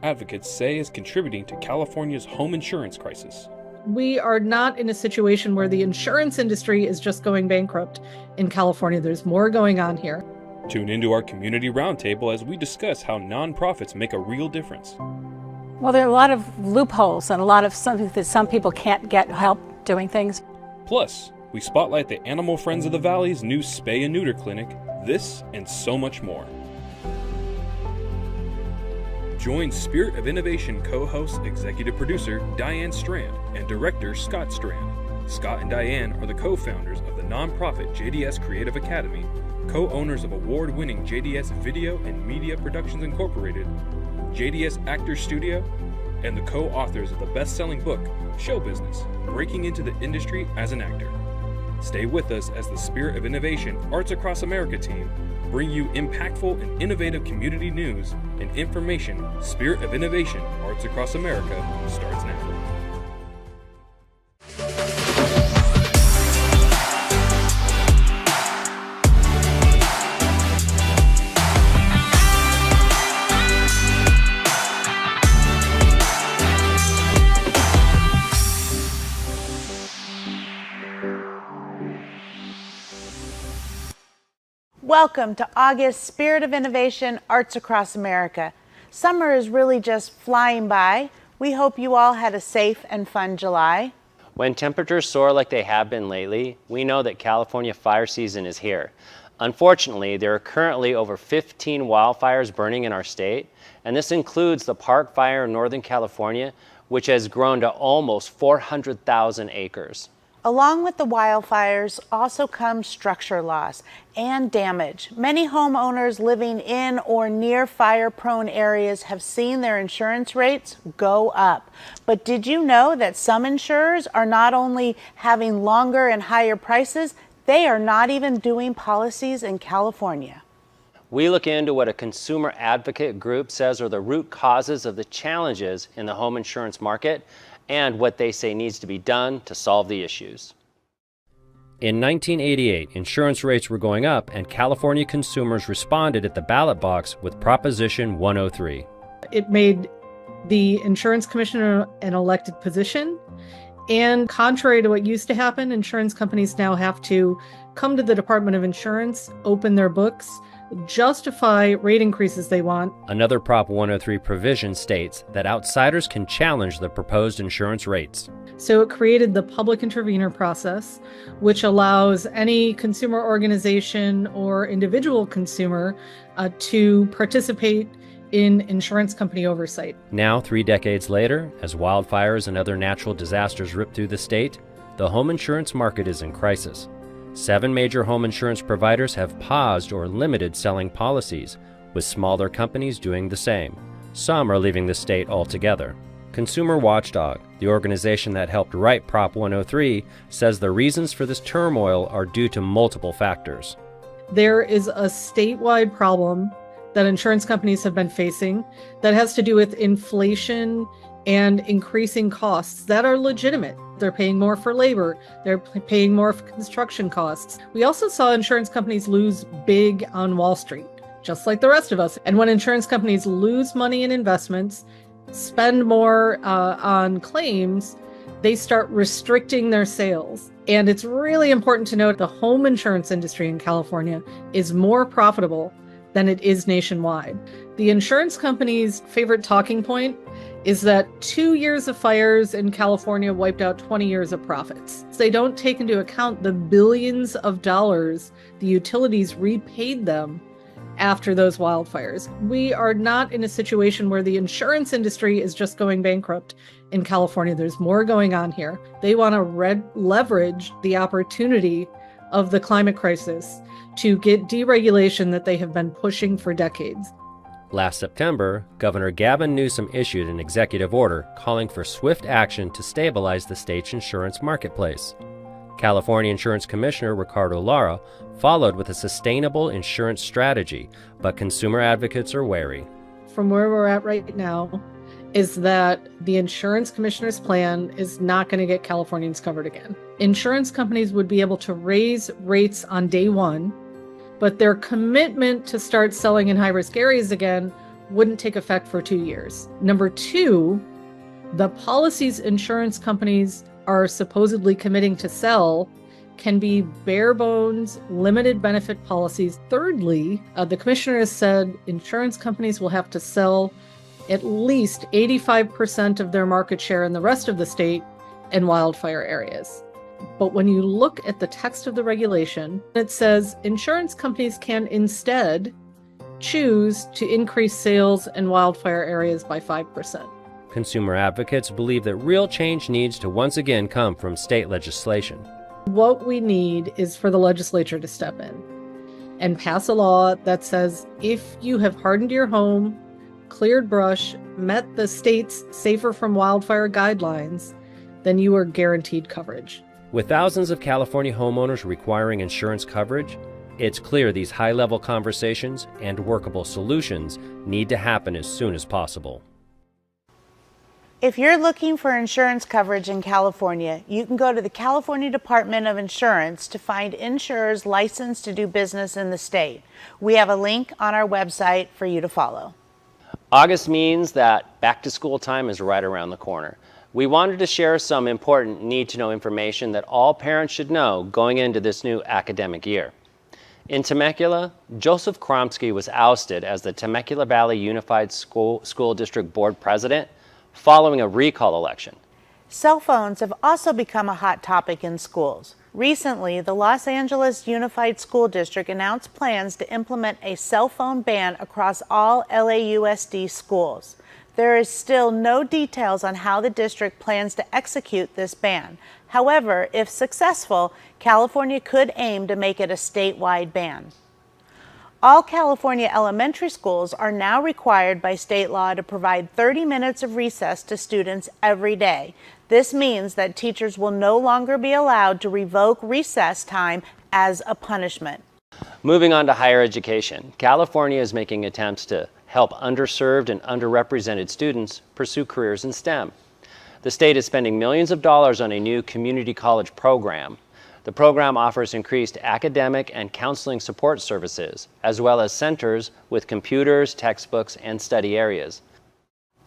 advocates say is contributing to California's home insurance crisis. We are not in a situation where the insurance industry is just going bankrupt in California. There's more going on here. Tune into our community roundtable as we discuss how nonprofits make a real difference. Well, there are a lot of loopholes and a lot of something that some people can't get help doing things. Plus, we spotlight the Animal Friends of the Valley's new spay and neuter clinic, this and so much more. Join Spirit of Innovation co-host, executive producer Diane Strand and director Scott Strand. Scott and Diane are the co-founders of the nonprofit JDS Creative Academy, co-owners of award-winning JDS Video and Media Productions Incorporated, JDS Actors Studio, and the co-authors of the best-selling book, Show Business, Breaking into the Industry as an Actor. Stay with us as the Spirit of Innovation Arts Across America team bring you impactful and innovative community news and information. Spirit of Innovation Arts Across America starts now. Welcome to August Spirit of Innovation Arts Across America. Summer is really just flying by. We hope you all had a safe and fun July. When temperatures soar like they have been lately, we know that California fire season is here. Unfortunately, there are currently over 15 wildfires burning in our state, and this includes the Park Fire in Northern California, which has grown to almost 400,000 acres. Along with the wildfires also comes structure loss and damage. Many homeowners living in or near fire-prone areas have seen their insurance rates go up. But did you know that some insurers are not only having longer and higher prices, they are not even doing policies in California? We look into what a consumer advocate group says are the root causes of the challenges in the home insurance market, and what they say needs to be done to solve the issues. In 1988, insurance rates were going up, and California consumers responded at the ballot box with Proposition 103. It made the insurance commissioner an elected position, and contrary to what used to happen, insurance companies now have to come to the Department of Insurance, open their books, justify rate increases they want. Another Prop 103 provision states that outsiders can challenge the proposed insurance rates. So it created the public intervener process, which allows any consumer organization or individual consumer to participate in insurance company oversight. Now, 3 decades later, as wildfires and other natural disasters rip through the state, the home insurance market is in crisis. 7 major home insurance providers have paused or limited selling policies, with smaller companies doing the same. Some are leaving the state altogether. Consumer Watchdog, the organization that helped write Prop 103, says the reasons for this turmoil are due to multiple factors. There is a statewide problem that insurance companies have been facing that has to do with inflation and increasing costs that are legitimate. They're paying more for labor. They're paying more for construction costs. We also saw insurance companies lose big on Wall Street, just like the rest of us. And when insurance companies lose money in investments, spend more on claims, they start restricting their sales. And it's really important to note the home insurance industry in California is more profitable than it is nationwide. The insurance company's favorite talking point is that 2 years of fires in California wiped out 20 years of profits. They don't take into account the billions of dollars the utilities repaid them after those wildfires. We are not in a situation where the insurance industry is just going bankrupt in California. There's more going on here. They want to leverage the opportunity of the climate crisis to get deregulation that they have been pushing for decades. Last September, Governor Gavin Newsom issued an executive order calling for swift action to stabilize the state's insurance marketplace. California Insurance Commissioner Ricardo Lara followed with a sustainable insurance strategy, but consumer advocates are wary. From where we're at right now is that the insurance commissioner's plan is not going to get Californians covered again. Insurance companies would be able to raise rates on day one, but their commitment to start selling in high-risk areas again wouldn't take effect for 2 years. Number two, the policies insurance companies are supposedly committing to sell can be bare bones, limited benefit policies. Thirdly, the commissioner has said insurance companies will have to sell at least 85% of their market share in the rest of the state in wildfire areas. But when you look at the text of the regulation, it says insurance companies can instead choose to increase sales in wildfire areas by 5%. Consumer advocates believe that real change needs to once again come from state legislation. What we need is for the legislature to step in and pass a law that says if you have hardened your home, cleared brush, met the state's Safer from Wildfire guidelines, then you are guaranteed coverage. With thousands of California homeowners requiring insurance coverage, it's clear these high-level conversations and workable solutions need to happen as soon as possible. If you're looking for insurance coverage in California, you can go to the California Department of Insurance to find insurers licensed to do business in the state. We have a link on our website for you to follow. August means that back to school time is right around the corner. We wanted to share some important need-to-know information that all parents should know going into this new academic year. In Temecula, Joseph Kromsky was ousted as the Temecula Valley Unified School District Board President following a recall election. Cell phones have also become a hot topic in schools. Recently, the Los Angeles Unified School District announced plans to implement a cell phone ban across all LAUSD schools. There is still no details on how the district plans to execute this ban. However, if successful, California could aim to make it a statewide ban. All California elementary schools are now required by state law to provide 30 minutes of recess to students every day. This means that teachers will no longer be allowed to revoke recess time as a punishment. Moving on to higher education, California is making attempts to help underserved and underrepresented students pursue careers in STEM. The state is spending millions of dollars on a new community college program. The program offers increased academic and counseling support services, as well as centers with computers, textbooks, and study areas.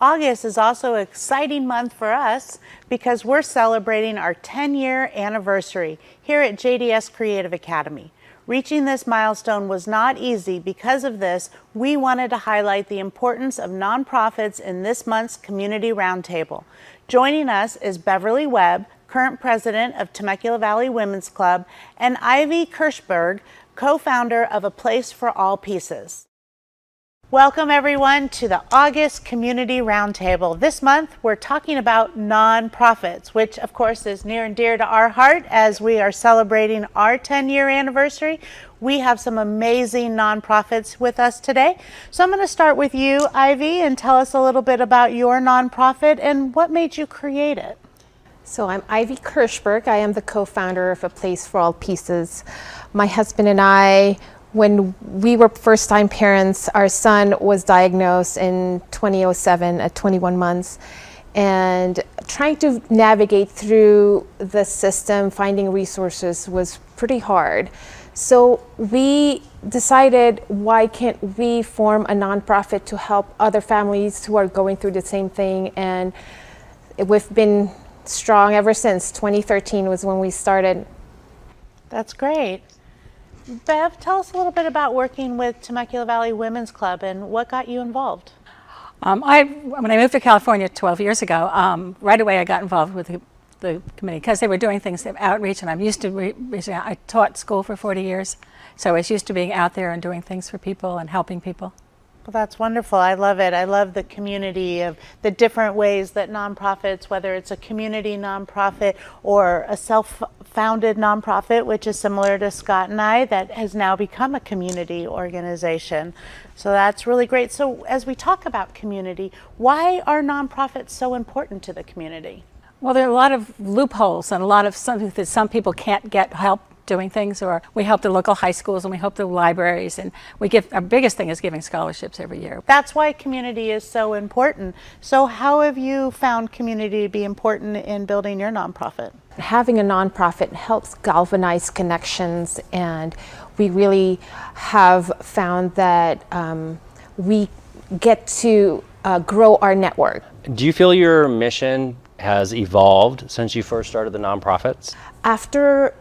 August is also an exciting month for us because we're celebrating our 10-year anniversary here at JDS Creative Academy. Reaching this milestone was not easy. Because of this, we wanted to highlight the importance of nonprofits in this month's Community Roundtable. Joining us is Beverly Webb, current president of Temecula Valley Women's Club, and Ivy Kirschberg, co-founder of A Place for All Pieces. Welcome everyone to the August Community Roundtable. This month we're talking about nonprofits, which of course is near and dear to our heart as we are celebrating our 10-year anniversary. We have some amazing nonprofits with us today. So I'm going to start with you, Ivy, and tell us a little bit about your nonprofit and what made you create it. So I'm Ivy Kirschberg. I am the co-founder of A Place for All Pieces. My husband and I, when we were first-time parents, our son was diagnosed in 2007 at 21 months. And trying to navigate through the system, finding resources was pretty hard. So we decided, why can't we form a nonprofit to help other families who are going through the same thing? And we've been strong ever since. 2013 was when we started. That's great. Bev, tell us a little bit about working with Temecula Valley Women's Club and what got you involved. When I moved to California 12 years ago, right away I got involved with the committee because they were doing things, outreach, and I'm used to reaching out. I taught school for 40 years, so I was used to being out there and doing things for people and helping people. Well, that's wonderful. I love it. I love the community of the different ways that nonprofits, whether it's a community nonprofit or a self-founded nonprofit, which is similar to Scott and I, that has now become a community organization. So that's really great. So as we talk about community, why are nonprofits so important to the community? Well, there are a lot of loopholes and a lot of something that some people can't get help doing things, or we help the local high schools and we help the libraries, and we give, our biggest thing is giving scholarships every year. That's why community is so important. So how have you found community to be important in building your nonprofit? Having a nonprofit helps galvanize connections, and we really have found that we get to grow our network. Do you feel your mission has evolved since you first started the nonprofits? After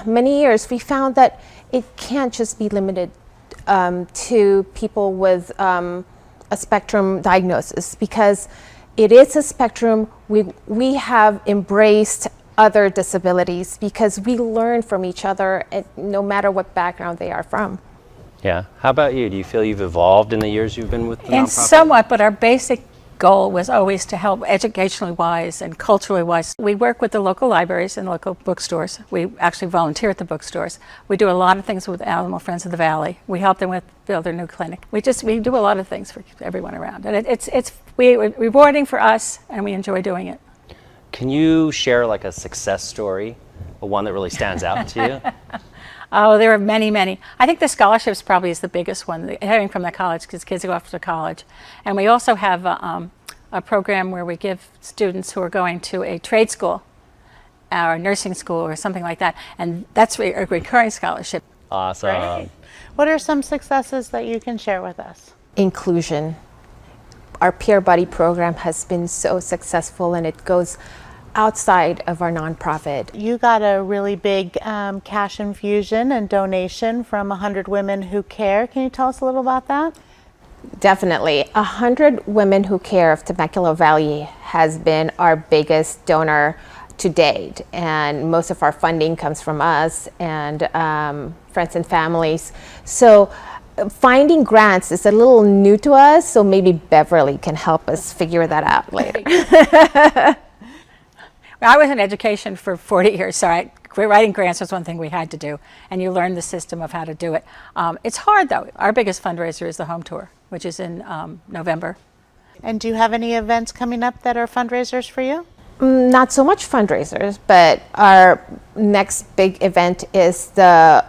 many years, we found that it can't just be limited to people with a spectrum diagnosis, because it is a spectrum. We have embraced other disabilities because we learn from each other, no matter what background they are from. Yeah. How about you? Do you feel you've evolved in the years you've been with the And nonprofit? somewhat, but our basic goal was always to help educationally wise and culturally wise. We work with the local libraries and local bookstores. We actually volunteer at the bookstores. We do a lot of things with Animal Friends of the Valley. We help them build their new clinic. We do a lot of things for everyone around. And it's rewarding for us, and we enjoy doing it. Can you share like a success story, one that really stands out to you? Oh, there are many, many. I think the scholarships probably is the biggest one, having from the college, because kids go off to college. And we also have a program where we give students who are going to a trade school or a nursing school or something like that. And that's a recurring scholarship. Awesome. Great. What are some successes that you can share with us? Inclusion. Our Peer Buddy program has been so successful, and it goes outside of our nonprofit. You got a really big cash infusion and donation from 100 Women Who Care. Can you tell us a little about that? Definitely. 100 Women Who Care of Temecula Valley has been our biggest donor to date, and most of our funding comes from us and friends and families. So finding grants is a little new to us, so maybe Beverly can help us figure that out later. I was in education for 40 years, so writing grants was one thing we had to do, and you learn the system of how to do it. It's hard, though. Our biggest fundraiser is the home tour, which is in November. And do you have any events coming up that are fundraisers for you? Not so much fundraisers, but our next big event is the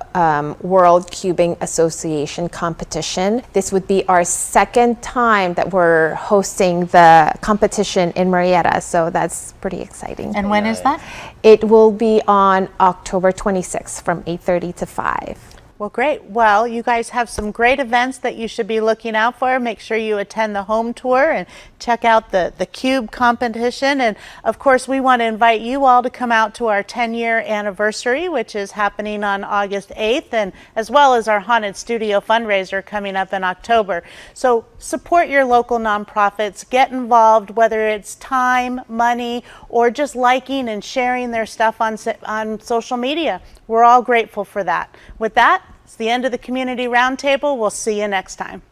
World Cubing Association competition. This would be our second time that we're hosting the competition in Marietta, so that's pretty exciting. And when is that? It will be on October 26th from 8:30 to 5. Well, great. Well, you guys have some great events that you should be looking out for. Make sure you attend the home tour and check out the Cube competition. And of course, we want to invite you all to come out to our 10-year anniversary, which is happening on August 8th, and as well as our Haunted Studio fundraiser coming up in October. So support your local nonprofits, get involved, whether it's time, money, or just liking and sharing their stuff on social media. We're all grateful for that. With that, it's the end of the Community Roundtable. We'll see you next time.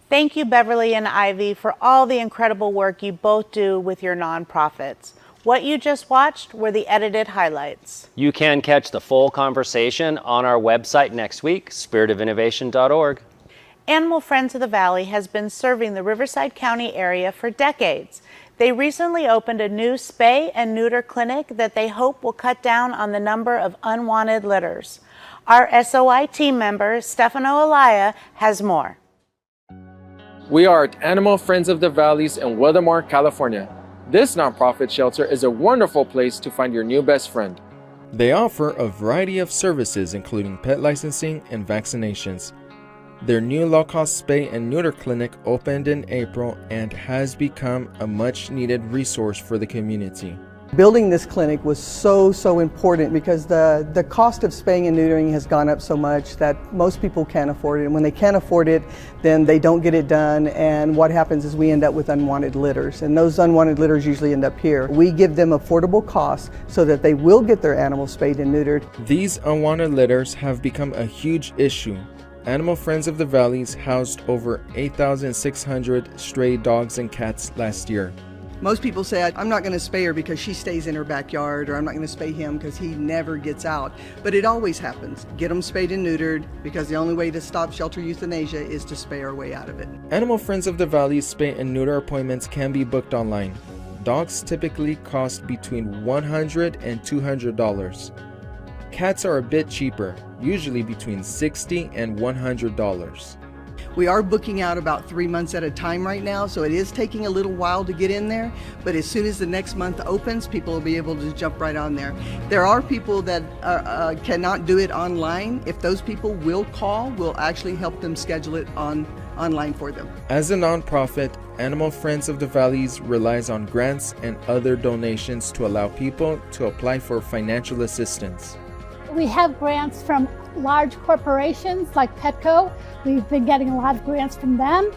Thank you, Beverly and Ivy, for all the incredible work you both do with your nonprofits. What you just watched were the edited highlights. You can catch the full conversation on our website next week, spiritofInnovation.org. Animal Friends of the Valley has been serving the Riverside County area for decades. They recently opened a new spay and neuter clinic that they hope will cut down on the number of unwanted litters. Our SOI team member, Stefano Alaya, has more. We are at Animal Friends of the Valleys in Wildomar, California. This nonprofit shelter is a wonderful place to find your new best friend. They offer a variety of services including pet licensing and vaccinations. Their new low-cost spay and neuter clinic opened in April and has become a much-needed resource for the community. Building this clinic was so important because the cost of spaying and neutering has gone up so much that most people can't afford it. And when they can't afford it, then they don't get it done, and what happens is we end up with unwanted litters, and those unwanted litters usually end up here. We give them affordable costs so that they will get their animals spayed and neutered. These unwanted litters have become a huge issue. Animal Friends of the Valleys housed over 8,600 stray dogs and cats last year. Most people say, I'm not going to spay her because she stays in her backyard, or I'm not going to spay him because he never gets out. But it always happens. Get them spayed and neutered, because the only way to stop shelter euthanasia is to spay our way out of it. Animal Friends of the Valleys spay and neuter appointments can be booked online. Dogs typically cost between $100 and $200. Cats are a bit cheaper, usually between $60 and $100. We are booking out about 3 months at a time right now, so it is taking a little while to get in there, but as soon as the next month opens, people will be able to jump right on there. There are people that cannot do it online. If those people will call, we'll actually help them schedule it on online for them. As a nonprofit, Animal Friends of the Valleys relies on grants and other donations to allow people to apply for financial assistance. We have grants from large corporations like Petco. We've been getting a lot of grants from them.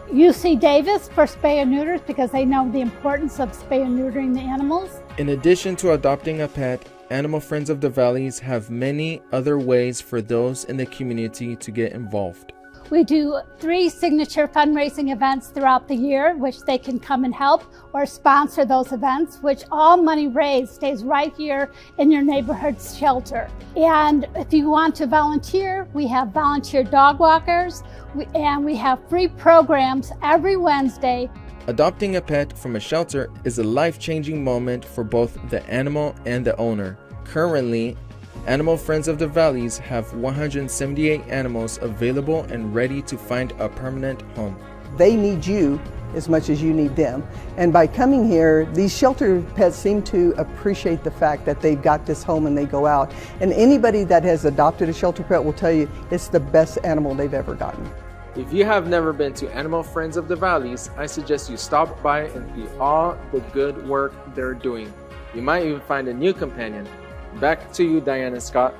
UC Davis for spay and neuters because they know the importance of spay and neutering the animals. In addition to adopting a pet, Animal Friends of the Valleys have many other ways for those in the community to get involved. We do 3 signature fundraising events throughout the year, which they can come and help or sponsor those events, which all money raised stays right here in your neighborhood shelter. And if you want to volunteer, we have volunteer dog walkers, and we have free programs every Wednesday. Adopting a pet from a shelter is a life-changing moment for both the animal and the owner. Currently, Animal Friends of the Valleys have 178 animals available and ready to find a permanent home. They need you as much as you need them. And by coming here, these shelter pets seem to appreciate the fact that they've got this home and they go out. And anybody that has adopted a shelter pet will tell you it's the best animal they've ever gotten. If you have never been to Animal Friends of the Valleys, I suggest you stop by and see all the good work they're doing. You might even find a new companion. Back to you, Diane and Scott.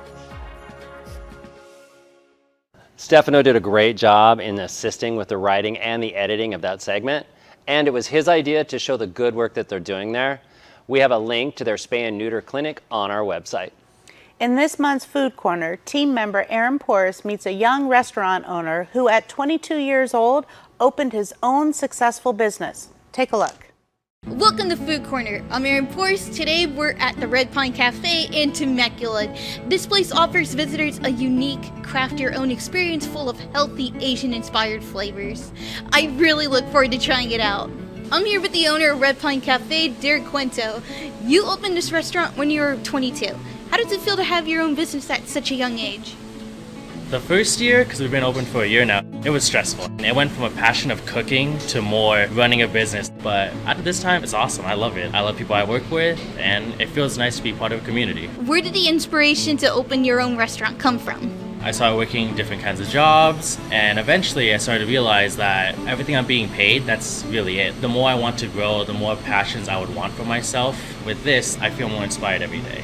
Stefano did a great job in assisting with the writing and the editing of that segment, and it was his idea to show the good work that they're doing there. We have a link to their spay and neuter clinic on our website. In this month's Food Corner, team member Aaron Porras meets a young restaurant owner who at 22 years old opened his own successful business. Take a look. Welcome to Food Corner. I'm Aaron Porras. Today we're at the Red Pine Cafe in Temecula. This place offers visitors a unique, craft your own experience full of healthy Asian inspired flavors. I really look forward to trying it out. I'm here with the owner of Red Pine Cafe, Derek Cuento. You opened this restaurant when you were 22. How does it feel to have your own business at such a young age? The first year, because we've been open for a year now, it was stressful. It went from a passion of cooking to more running a business. But after this time, it's awesome. I love it. I love people I work with, and it feels nice to be part of a community. Where did the inspiration to open your own restaurant come from? I started working different kinds of jobs, and eventually I started to realize that everything I'm being paid, that's really it. The more I want to grow, the more passions I would want for myself. With this, I feel more inspired every day.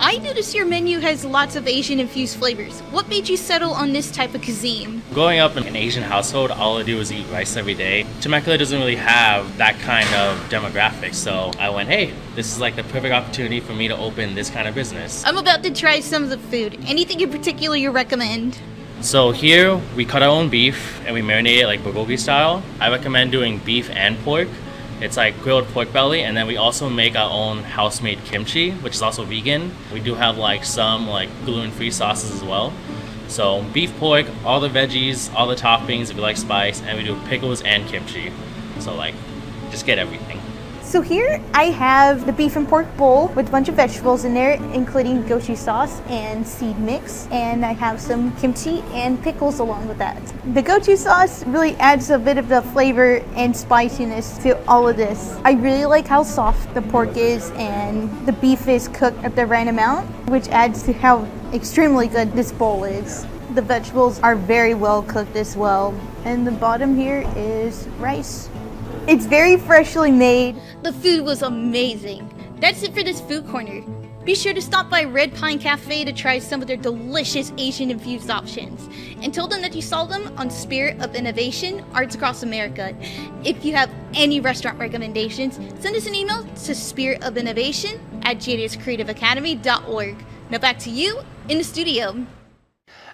I noticed your menu has lots of Asian-infused flavors. What made you settle on this type of cuisine? Growing up in an Asian household, all I do is eat rice every day. Temecula doesn't really have that kind of demographic, so I went, hey, this is like the perfect opportunity for me to open this kind of business. I'm about to try some of the food. Anything in particular you recommend? So here, we cut our own beef and we marinate it like bulgogi style. I recommend doing beef and pork. It's like grilled pork belly, and then we also make our own house-made kimchi, which is also vegan. We do have like some like gluten-free sauces as well. So beef, pork, all the veggies, all the toppings if you like spice, and we do pickles and kimchi. So like, just get everything. So here I have the beef and pork bowl with a bunch of vegetables in there, including gochu sauce and seed mix. And I have some kimchi and pickles along with that. The gochu sauce really adds a bit of the flavor and spiciness to all of this. I really like how soft the pork is and the beef is cooked at the right amount, which adds to how extremely good this bowl is. The vegetables are very well cooked as well. And the bottom here is rice. It's very freshly made. The food was amazing. That's it for this Food Corner. Be sure to stop by Red Pine Cafe to try some of their delicious Asian-infused options. And tell them that you saw them on Spirit of Innovation, Arts Across America. If you have any restaurant recommendations, send us an email to spiritofinnovation@jdscreativeacademy.org. Now back to you in the studio.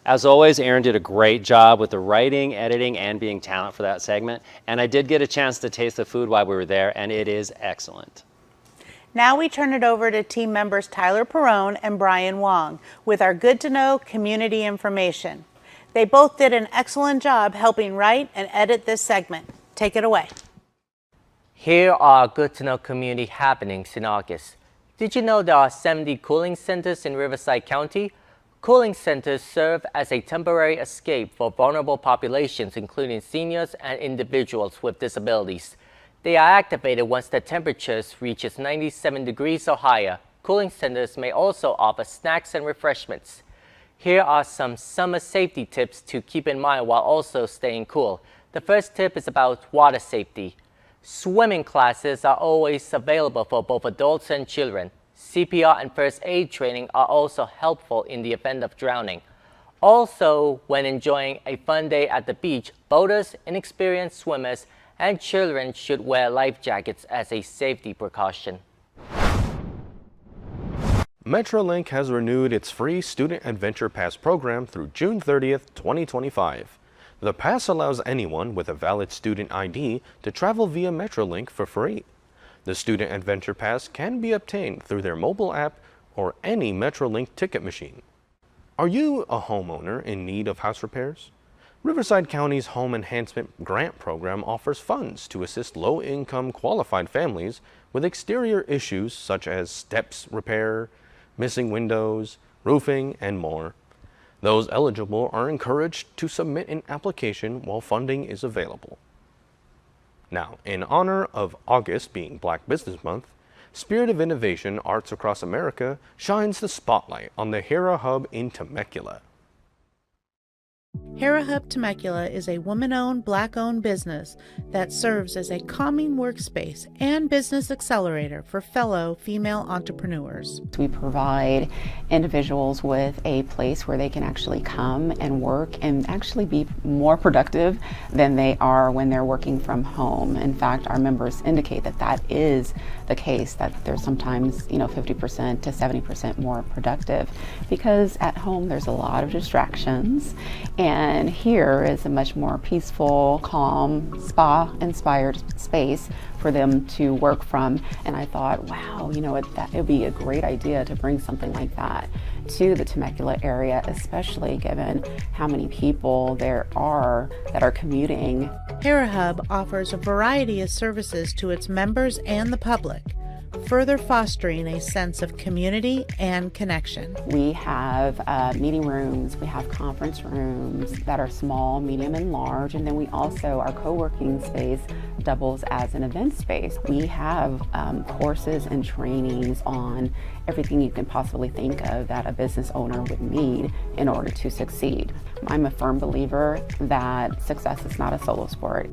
As always, Aaron did a great job with the writing, editing, and being talent for that segment. And I did get a chance to taste the food while we were there, and it is excellent. Now we turn it over to team members Tyler Perrone and Brian Wong with our Good to Know community information. They both did an excellent job helping write and edit this segment. Take it away. Here are Good to Know community happenings in August. Did you know there are 70 cooling centers in Riverside County? Cooling centers serve as a temporary escape for vulnerable populations, including seniors and individuals with disabilities. They are activated once the temperatures reaches 97 degrees or higher. Cooling centers may also offer snacks and refreshments. Here are some summer safety tips to keep in mind while also staying cool. The first tip is about water safety. Swimming classes are always available for both adults and children. CPR and first aid training are also helpful in the event of drowning. Also, when enjoying a fun day at the beach, boaters, inexperienced swimmers, and children should wear life jackets as a safety precaution. Metrolink has renewed its free Student Adventure Pass program through June 30th, 2025. The pass allows anyone with a valid student ID to travel via Metrolink for free. The Student Adventure Pass can be obtained through their mobile app or any Metrolink ticket machine. Are you a homeowner in need of house repairs? Riverside County's Home Enhancement Grant Program offers funds to assist low-income qualified families with exterior issues such as steps repair, missing windows, roofing, and more. Those eligible are encouraged to submit an application while funding is available. Now, in honor of August being Black Business Month, Spirit of Innovation Arts Across America shines the spotlight on the Hera Hub in Temecula. Hera Hub Temecula is a woman-owned, Black-owned business that serves as a calming workspace and business accelerator for fellow female entrepreneurs. We provide individuals with a place where they can actually come and work and actually be more productive than they are when they're working from home. In fact, our members indicate that that is the case, that they're sometimes 50% to 70% more productive, because at home there's a lot of distractions, and here is a much more peaceful, calm, spa-inspired space for them to work from. And I thought, wow, that would be a great idea to bring something like that to the Temecula area, especially given how many people there are that are commuting. Hera Hub offers a variety of services to its members and the public, further fostering a sense of community and connection. We have meeting rooms, we have conference rooms that are small, medium, and large, and then we also, our co-working space doubles as an event space. We have courses and trainings on everything you can possibly think of that a business owner would need in order to succeed. I'm a firm believer that success is not a solo sport.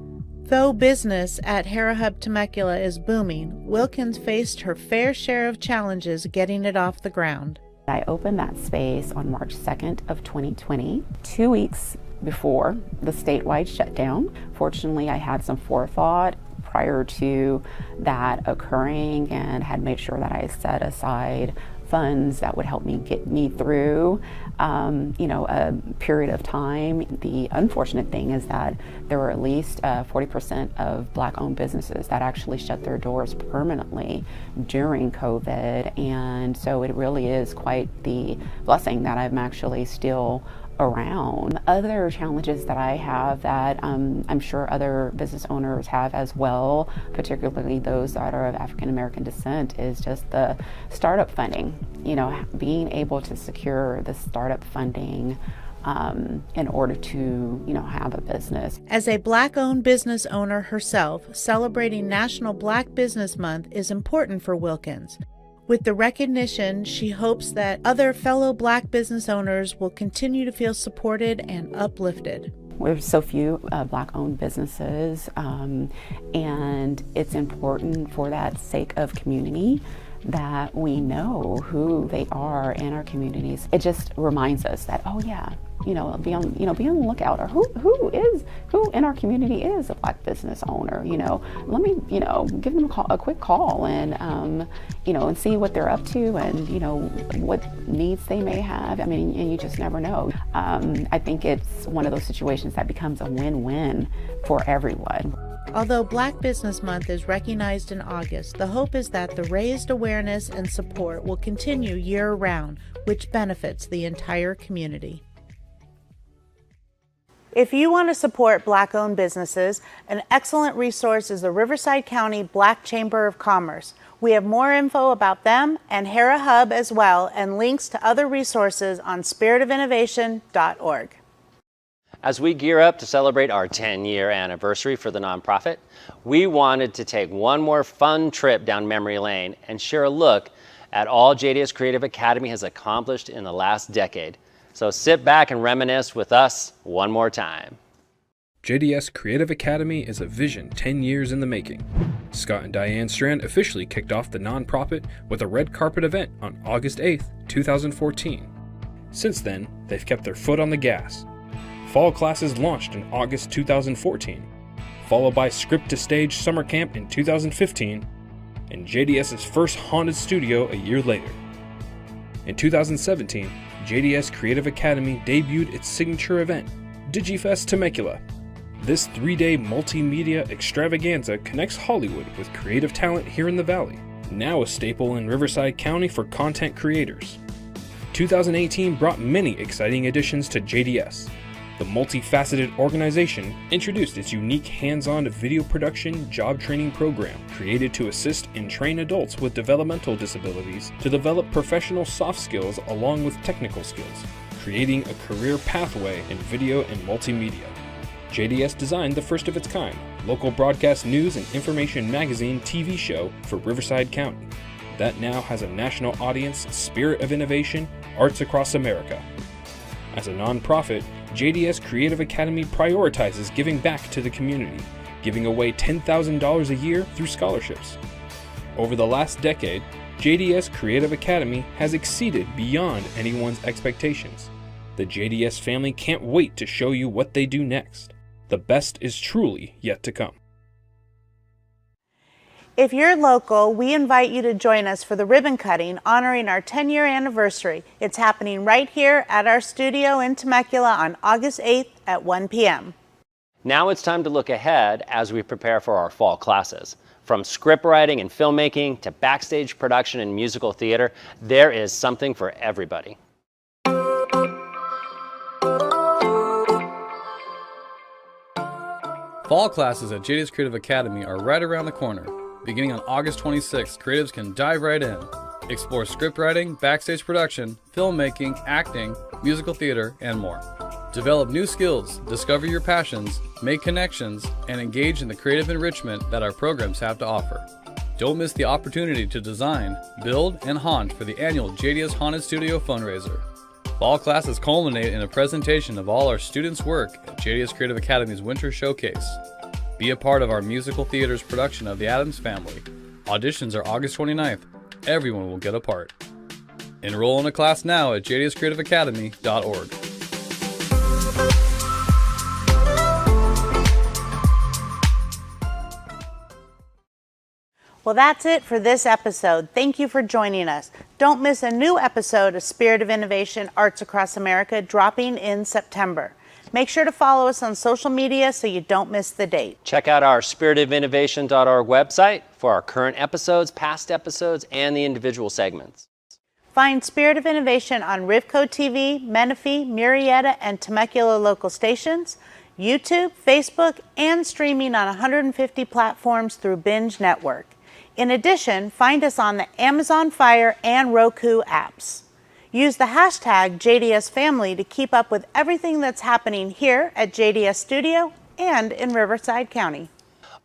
Though business at Hera Hub Temecula is booming, Wilkins faced her fair share of challenges getting it off the ground. I opened that space on March 2nd of 2020, 2 weeks before the statewide shutdown. Fortunately, I had some forethought prior to that occurring and had made sure that I set aside funds that would help me get me through a period of time. The unfortunate thing is that there were at least 40% of Black-owned businesses that actually shut their doors permanently during COVID, and so it really is quite the blessing that I'm actually still around. Other challenges that I have that I'm sure other business owners have as well, particularly those that are of African American descent, is just the startup funding. Being able to secure the startup funding in order to, have a business. As a Black-owned business owner herself, celebrating National Black Business Month is important for Wilkins. With the recognition, she hopes that other fellow Black business owners will continue to feel supported and uplifted. We're so few Black-owned businesses, and it's important for that sake of community that we know who they are in our communities. It just reminds us that, oh yeah, be on the lookout, or who in our community is a Black business owner. Let me give them a quick call and and see what they're up to and what needs they may have. And you just never know. I think it's one of those situations that becomes a win-win for everyone. Although Black Business Month is recognized in August, the hope is that the raised awareness and support will continue year-round, which benefits the entire community. If you want to support Black-owned businesses, an excellent resource is the Riverside County Black Chamber of Commerce. We have more info about them and Hera Hub as well, and links to other resources on spiritofinnovation.org. As we gear up to celebrate our 10-year anniversary for the nonprofit, we wanted to take one more fun trip down memory lane and share a look at all JDS Creative Academy has accomplished in the last decade. So sit back and reminisce with us one more time. JDS Creative Academy is a vision 10 years in the making. Scott and Diane Strand officially kicked off the nonprofit with a red carpet event on August 8th, 2014. Since then, they've kept their foot on the gas. Fall classes launched in August 2014, followed by Script to Stage Summer Camp in 2015, and JDS's first haunted studio a year later. In 2017, JDS Creative Academy debuted its signature event, DigiFest Temecula. This 3-day multimedia extravaganza connects Hollywood with creative talent here in the Valley, now a staple in Riverside County for content creators. 2018 brought many exciting additions to JDS. The multifaceted organization introduced its unique hands-on video production job training program created to assist and train adults with developmental disabilities to develop professional soft skills along with technical skills, creating a career pathway in video and multimedia. JDS designed the first of its kind, local broadcast news and information magazine TV show for Riverside County that now has a national audience, Spirit of Innovation, Arts Across America. As a nonprofit, JDS Creative Academy prioritizes giving back to the community, giving away $10,000 a year through scholarships. Over the last decade, JDS Creative Academy has exceeded beyond anyone's expectations. The JDS family can't wait to show you what they do next. The best is truly yet to come. If you're local, we invite you to join us for the ribbon cutting honoring our 10-year anniversary. It's happening right here at our studio in Temecula on August 8th at 1 p.m. Now it's time to look ahead as we prepare for our fall classes. From script writing and filmmaking to backstage production and musical theater, there is something for everybody. Fall classes at JDS Creative Academy are right around the corner. Beginning on August 26th, creatives can dive right in. Explore script writing, backstage production, filmmaking, acting, musical theater, and more. Develop new skills, discover your passions, make connections, and engage in the creative enrichment that our programs have to offer. Don't miss the opportunity to design, build, and haunt for the annual JDS Haunted Studio fundraiser. Fall classes culminate in a presentation of all our students' work at JDS Creative Academy's Winter Showcase. Be a part of our musical theater's production of The Addams Family. Auditions are August 29th. Everyone will get a part. Enroll in a class now at jdscreativeacademy.org. Well, that's it for this episode. Thank you for joining us. Don't miss a new episode of Spirit of Innovation Arts Across America dropping in September. Make sure to follow us on social media so you don't miss the date. Check out our spiritofinnovation.org website for our current episodes, past episodes, and the individual segments. Find Spirit of Innovation on Rivco TV, Menifee, Murrieta, and Temecula local stations, YouTube, Facebook, and streaming on 150 platforms through Binge Network. In addition, find us on the Amazon Fire and Roku apps. Use the hashtag JDSFamily to keep up with everything that's happening here at JDS Studio and in Riverside County.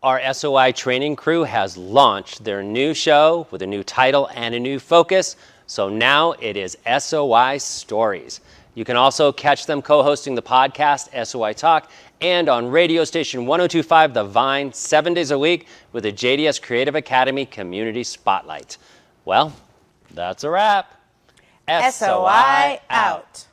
Our SOI training crew has launched their new show with a new title and a new focus, so now it is SOI Stories. You can also catch them co-hosting the podcast SOI Talk and on radio station 102.5 The Vine 7 days a week with the JDS Creative Academy Community Spotlight. Well, that's a wrap. SOI out.